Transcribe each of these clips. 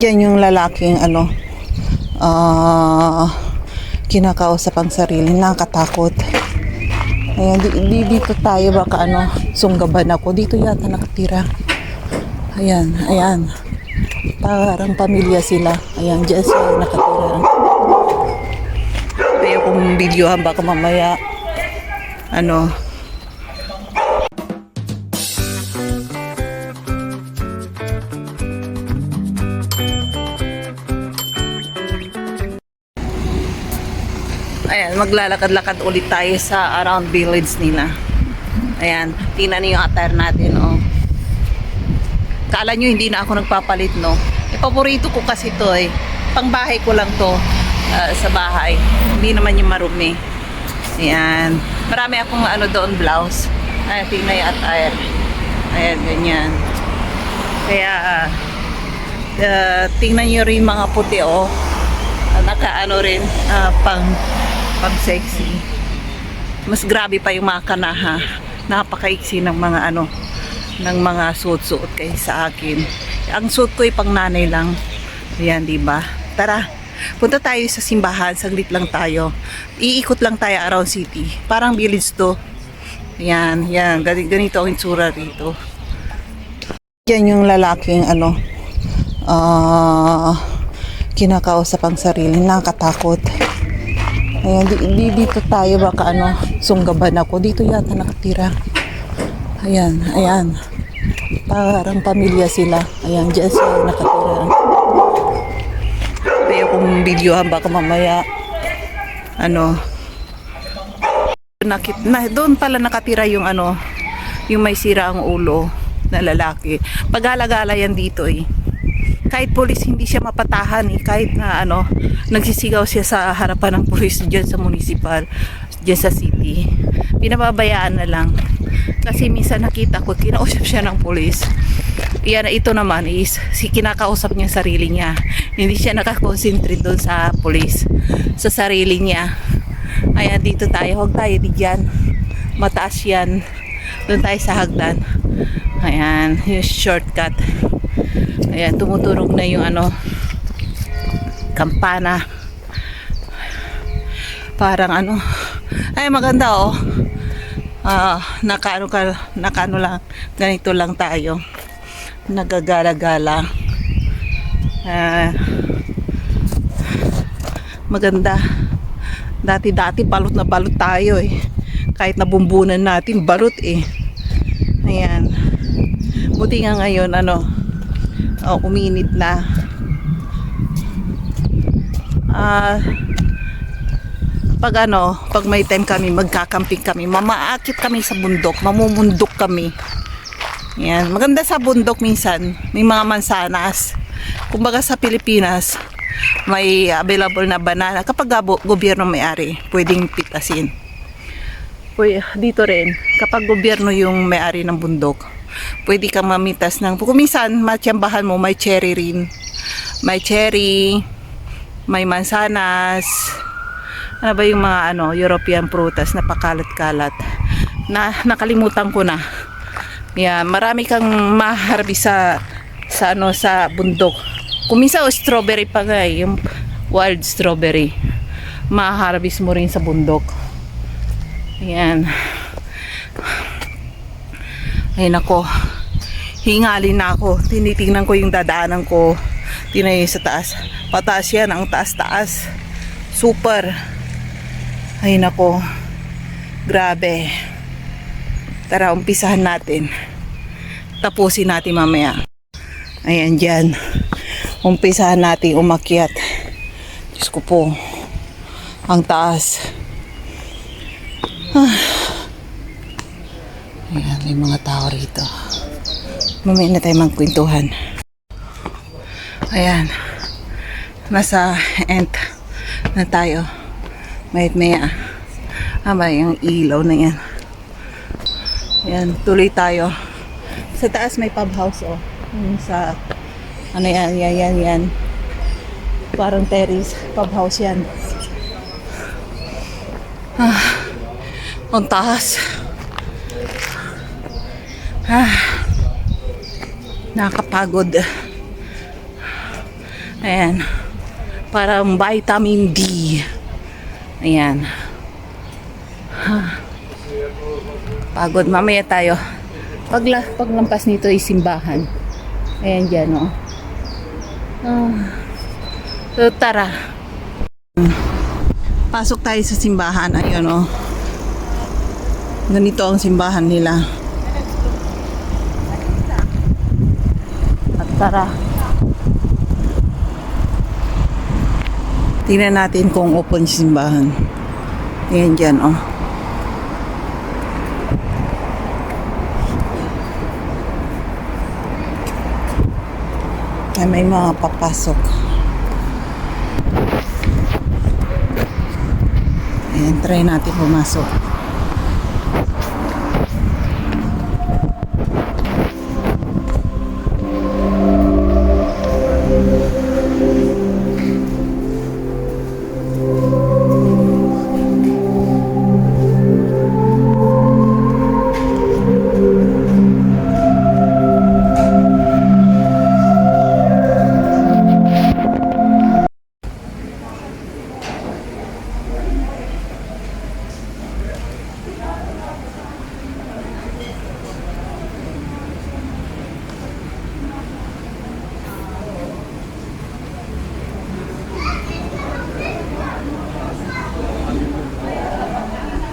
Yan yung lalaking kinakausap ang sarili, nakakatakot. Ayan, dito tayo, baka sunggaban ako. Dito yata nakatira. Ayan, ayan. Parang pamilya sila. Ayan, dyan sila nakatira. Kaya kung videohan, baka mamaya ayan, maglalakad-lakad ulit tayo sa around village nila. Ayan, tingnan niyo yung attire natin, oh. Kala nyo hindi na ako nagpapalit, no? Paborito ko kasi to, eh. Pangbahay ko lang to sa bahay. Hindi naman yung marumi. Ayan. Marami akong doon blouse. Ayan, tingnan yung attire. Ayan, ganyan. Kaya, tingnan nyo rin mga puti, oh. Rin, pang sexy. Mas grabe pa yung mga kanaha. Napakaiksi ng mga ng mga suot-suot kay sa akin. Ang suot ko ay pang nanay lang. Ayan, di ba? Tara, punta tayo sa simbahan. Saglit lang tayo. Iikot lang tayo around city. Parang village to. Ayan, yan. Ganito ang itsura rito. Yan yung lalaking kinakausap ang sarili, nakakatakot. Ayan, dito tayo, baka sunggaban ako. Dito yata nakatira. Ayan, ayan. Parang pamilya sila. Ayan, dyan sila nakatira. Kaya kung videohan, baka mamaya doon pala nakatira yung yung may sira ang ulo na lalaki. Pag-alagala yan dito, eh. Kahit pulis hindi siya mapatahan, eh. Kahit na nagsisigaw siya sa harapan ng pulis dyan sa municipal, dyan sa city, pinababayaan na lang. Kasi minsan nakita ko kinausap siya ng pulis. Yan, ito naman is kinakausap niya sarili niya. Hindi siya nakakonsentrate doon sa pulis, sa sarili niya. Ayan, dito tayo. Huwag tayo diyan, mataas yan. Doon tayo sa hagdan. Ayan, yung shortcut. Ayan, tumuturog na yung kampana. Parang ay maganda, oh. Nakano lang, ganito lang tayo. Nagagala-gala. Maganda. Dati balot na balot tayo, eh. Kahit nabumbunan natin, balot, eh. Ayan. Buti nga ngayon, uminit na. Pag may time kami, magkakamping kami, mamaakit kami sa bundok, mamumundok kami. Yan, maganda sa bundok minsan, may mga mansanas. Kumbaga sa Pilipinas, may available na banana. Kapag gobyerno may-ari, pwedeng pitasin. Dito rin, kapag gobyerno yung may-ari ng bundok, pwede kang mamitas ng, kung minsan, matiyambahan mo, may cherry rin. May cherry, may mansanas, ba yung mga European prutas na pakalat-kalat na nakalimutan ko na. Yan, marami kang maharbis sa bundok. Kung minsan strawberry pa nga, yung wild strawberry, maharbis mo rin sa bundok. Yan. Ay nako, hingalin na ako. Tinitingnan ko yung dadaanan ko. Tinayo sa taas. Pataas yan, ang taas-taas. Super. Ay nako, grabe. Tara, umpisahan natin. Tapusin natin mamaya. Ayan dyan. Umpisahan natin umakyat. Diyos ko po, ang taas. Ayan, may mga tao rito. Mamaya na tayo magkwentuhan. Ayan, nasa end na tayo. Maya yung ilaw na yan. Ayan, tuloy tayo. Sa taas may pub house, oh. Sa yan. Parang terrace, pub house yan. Ang taas. Nakakapagod. Ayan. Parang vitamin D. Ayan. Pagod. Mamaya tayo. Paglampas nito ay simbahan. Ayan dyan, oh. So, tara. Pasok tayo sa simbahan. Ayun, oh. Ganito ang simbahan nila. At tara. Tingnan natin kung open yung simbahan. Ayan dyan, oh. Ay, may mga papasok. Ayan, try natin pumasok.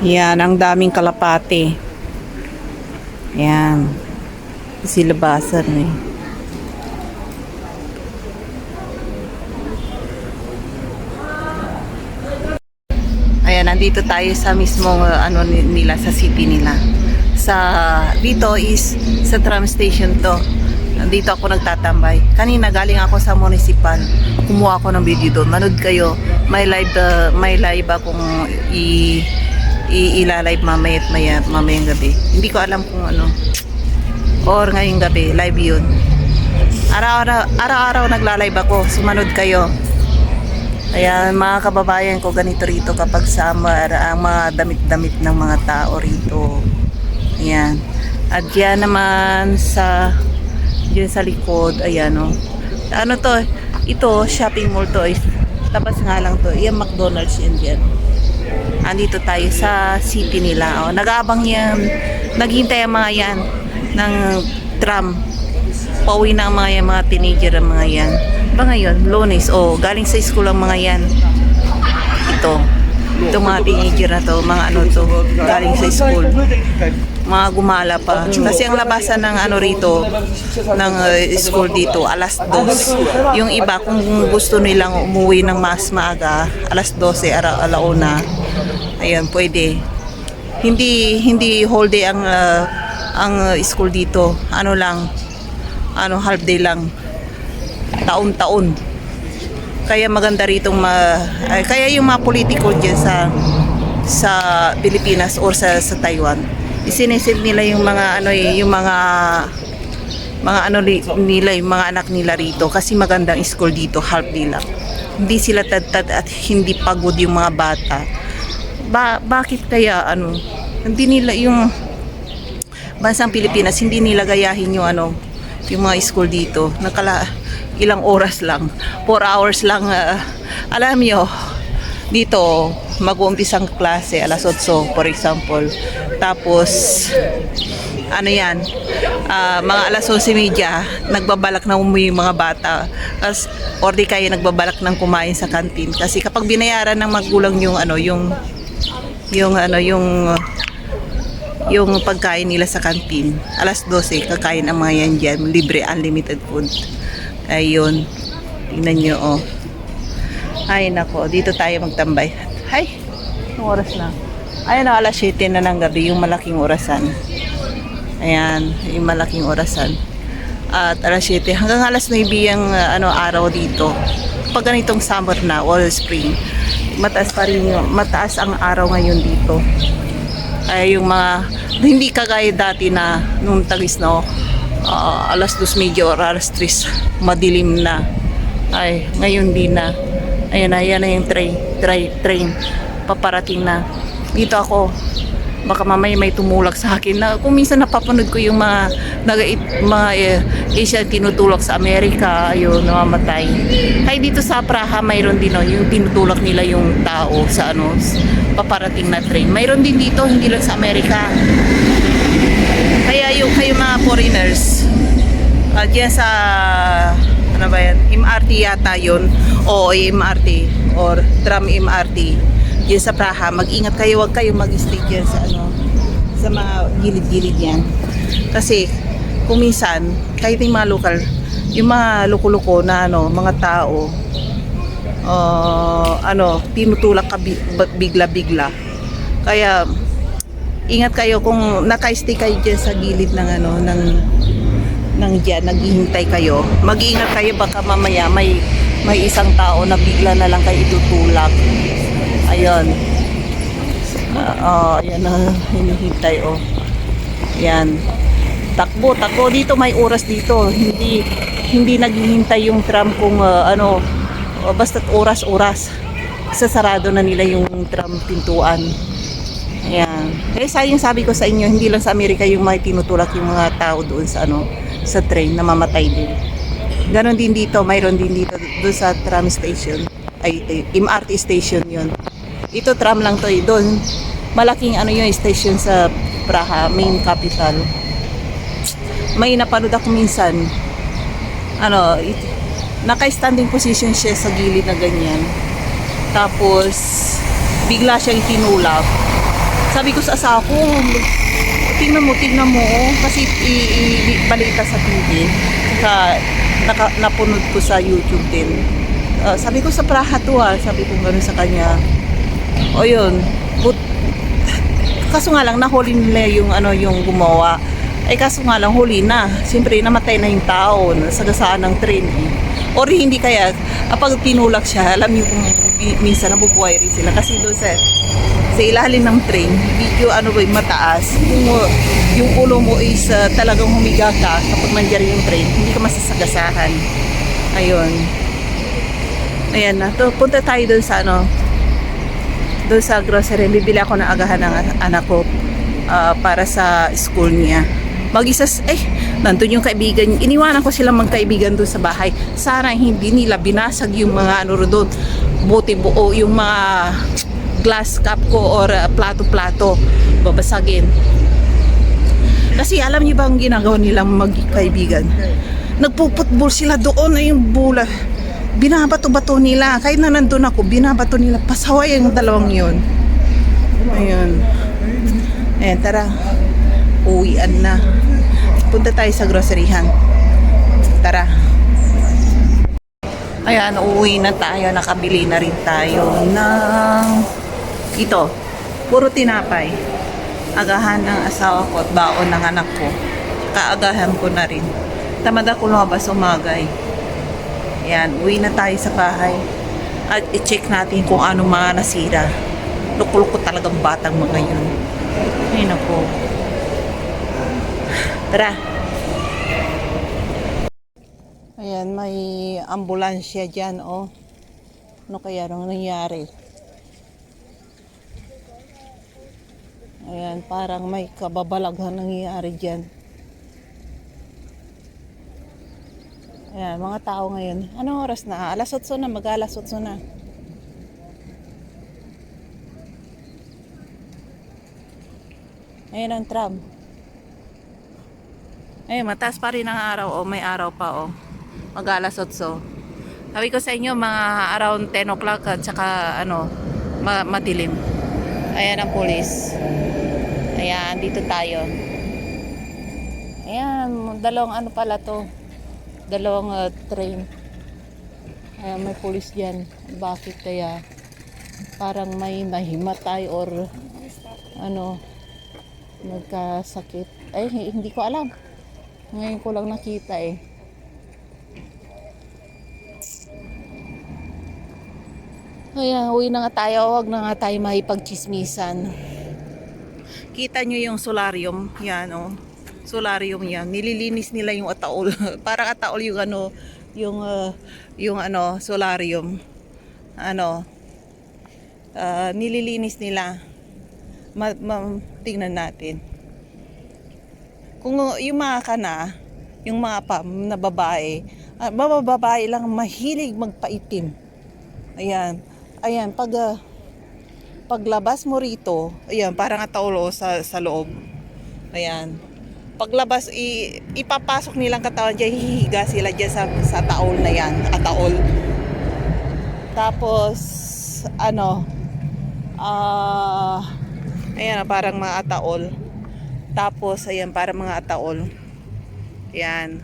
Yan, ang daming kalapate. Yan. Silabasan eh. Ayan, nandito tayo sa mismong ano nila, sa city nila. Dito is sa tram station to. Nandito ako nagtatambay. Kanina galing ako sa municipal. Kumuha ako ng video doon. Manood kayo. May live akong ilalive mamayang gabi. Hindi ko alam kung ano. Or ngayong gabi, live yun. Araw-araw nagla-live ako. Sumanod kayo. Kaya mga kababayan ko, ganito rito kapag summer, ang mga damit-damit ng mga tao rito. Ayan. At yan naman dyan sa likod, ayan o. Ano to? Ito, shopping mall to. Tapos nga lang to. Yan, McDonald's yan dyan. Andito tayo sa city nila. Oh, nag-aabang yan. Naghihintay ang mga yan ng tram. Pauwi na ang mga teenager ang mga yan. Ba ngayon? Lunes. Oh, galing sa school ang mga yan. Ito. Ito mga teenager na to. Mga ano to. Galing sa school. Mga gumala pa. Kasi ang labasan ng ano rito, ng school dito, alas 2. Yung iba, kung gusto nilang umuwi ng mas maaga, alas 12, alauna. Ayan, pwede. Hindi whole day ang school dito. Ano lang, half day lang. Taon-taon. Kaya maganda rito kaya yung mga politiko diyan sa Pilipinas or sa Taiwan, isinisid nila yung mga yung mga nila, yung mga anak nila rito kasi magandang school dito, half day lang. Hindi sila tad at hindi pagod yung mga bata. Bakit kaya hindi nila yung bansang Pilipinas, hindi nila gayahin yung yung mga school dito. Ilang oras lang, 4 hours lang. Alam nyo, dito mag-uumpisang klase alas 8 for example. Tapos mga alas 11:30 nagbabalak na umuwi yung mga bata. Or di kaya nagbabalak ng kumain sa kantin kasi kapag binayaran ng magulang yung pagkain nila sa kantin, alas 12 kakain ang mga yan dyan, libre unlimited food. Ayun, tingnan nyo oh. Ay nako, dito tayo magtambay. Hay, yung oras na. Ayun o, alas 7 na ng gabi, yung malaking orasan. Ayan, yung malaking orasan. At alas 7 hanggang alas 9 yung araw dito. Pag ganitong summer na or spring, mataas ang araw ngayon dito. Ay yung mga hindi kagaya dati na nung tagis no, alas 2:30 or alas 3 madilim na. Ay ngayon din na. Ayan na yung train paparating na. Dito ako baka mamaya may tumulak sa akin na kung minsan napapanood ko yung mga Asian tinutulak sa Amerika, ayun, namamatay. Kaya dito sa Praha mayroon din yung tinutulak nila yung tao sa paparating na train. Mayroon din dito, hindi lang sa Amerika. Kaya yung kayo mga foreigners, diyan sa ano ba yan, MRT yata yun, o MRT or tram MRT diyan sa Praha, mag-ingat kayo, wag kayo mag-stay diyan sa mga gilid-gilid yan, kasi kung minsan kahit yung mga local, yung mga loko-loko na mga tao, tinutulak ka bigla-bigla. Kaya ingat kayo kung naka-stay kayo diyan sa gilid ng diyan, naghihintay kayo. Mag-iingat kayo, baka mamaya may isang tao na bigla na lang kayo itutulak. Ayun. Ayan na, hinihintay Ayan. Takbo dito, may oras dito. Hindi naghihintay yung tram kung basta't oras. Sasarado na nila yung tram pintuan. Ayan. Eh sayang, sabi ko sa inyo, hindi lang sa Amerika yung may tinutulak yung mga tao doon sa train, namamatay din. Ganon din dito, mayroon din dito doon sa tram station. MRT station yun. Ito tram lang to doon. Malaking yung station sa Praha, main capital. May napanood ako minsan, naka-standing position siya sa gilid na ganyan. Tapos bigla siyang tinulak. Sabi ko sa asawa ko, tingnan mo kasi balita sa TV. Saka napunod ko sa YouTube din. Sabi ko sa Praha to sabi ko gano'n sa kanya. O yun, kaso nga lang nahuli nila yung gumawa. Kaso nga lang huli na. Siyempre namatay na yung tao, nasagasaan ng train Or hindi kaya, pag tinulak siya, alam niyo kung minsan nabubuhay rin sila. Kasi doon sa ilalim ng train, medyo mataas. Yung ulo mo is talagang humiga ka kapag nandiyan yung train, hindi ka masasagasahan. Ayun. Ayan na. Punta tayo doon sa doon sa grocery. Bibili ako ng agahan ng anak ko para sa school niya. Nandun yung kaibigan. Iniwanan ko silang magkaibigan doon sa bahay. Sana hindi nila binasag yung mga doon. Buti buo yung mga glass cup ko or plato-plato. Babasagin. Kasi alam niyo ba ang ginagawa nilang magkaibigan? Nagpuputbol sila doon na yung bola. Binabato-bato nila. Kahit na nandun ako, binabato nila. Pasaway yung dalawang yun. Ayun. Ayan, tara. Uwian na. Punta tayo sa groceryhan. Tara. Ayan, uuwi na tayo. Nakabili na rin tayo ng ito. Puro tinapay. Agahan ng asawa ko at baon ng anak ko. Kaagahan ko na rin. Tamad ako lumabas umagay. Ayan, uwi na tayo sa bahay. At i-check natin kung anong mga nasira. Loko-loko talagang batang mga yun. Ay nako. Tara. Ayan, may ambulansya dyan, Ano kaya nung nangyari? Ayan, parang may kababalaghan nangyari dyan. Ayan, mga tao ngayon. Anong oras na? Alas 8 na, mag-alas 8 na. Ayan ang tram. Ayan, mataas pa rin ang araw, may araw pa, mag-alas 8. Sabi ko sa inyo, mga around 10 o'clock at saka, madilim. Ayan ang pulis. Ayan, dito tayo. Ayan, dalawang pala to. Dalawang train. Ayan, may pulis dyan. Bakit kaya? Parang may nahimatay or nagkasakit. Hindi ko alam. Ngayon ko lang nakita Ayan, uwi na nga tayo. Huwag na nga tayo mahipagchismisan. Kita nyo yung solarium. Yan, solarium yan. Nililinis nila yung ataol. Parang ataol yung yung solarium. Nililinis nila. Tingnan natin. Kung yung mga kana, yung mga na babae, babae lang mahilig magpaitim. Ayan. Ayan, paglabas mo rito, ayan, parang ataulo sa loob. Ayan. Paglabas, ipapasok nilang katawan dyan, hihiga sila dyan sa taol na yan, ataol. Tapos, ano, ayan, parang mga ataol. Tapos, ayan, parang mga ataol. Ayan.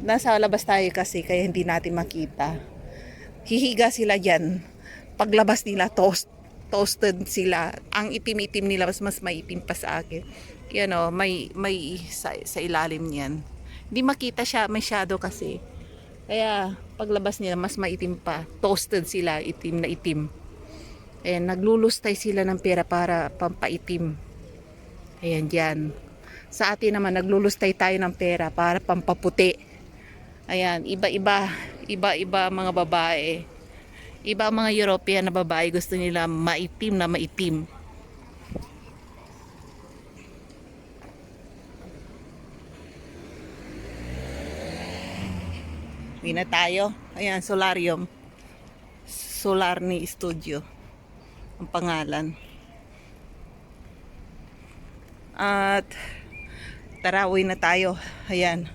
Nasa labas tayo kasi, kaya hindi natin makita. Hihiga sila dyan. Paglabas nila, toasted sila. Ang itim-itim nila, mas maitim pa sa akin. Yan o, may sa ilalim niyan. Hindi makita siya, may shadow kasi. Kaya paglabas nila, mas maitim pa. Toasted sila, itim na itim. Ayan, naglulustay sila ng pera para pampaitim. Ayan, dyan. Sa atin naman, naglulustay tayo ng pera para pampaputi. Ayan, iba-iba mga babae. Iba ang mga European na babae, gusto nila maitim na maitim. Uwi na tayo. Ayan, solarium. Solarni Studio. Ang pangalan. At tara, uwi na tayo. Ayan.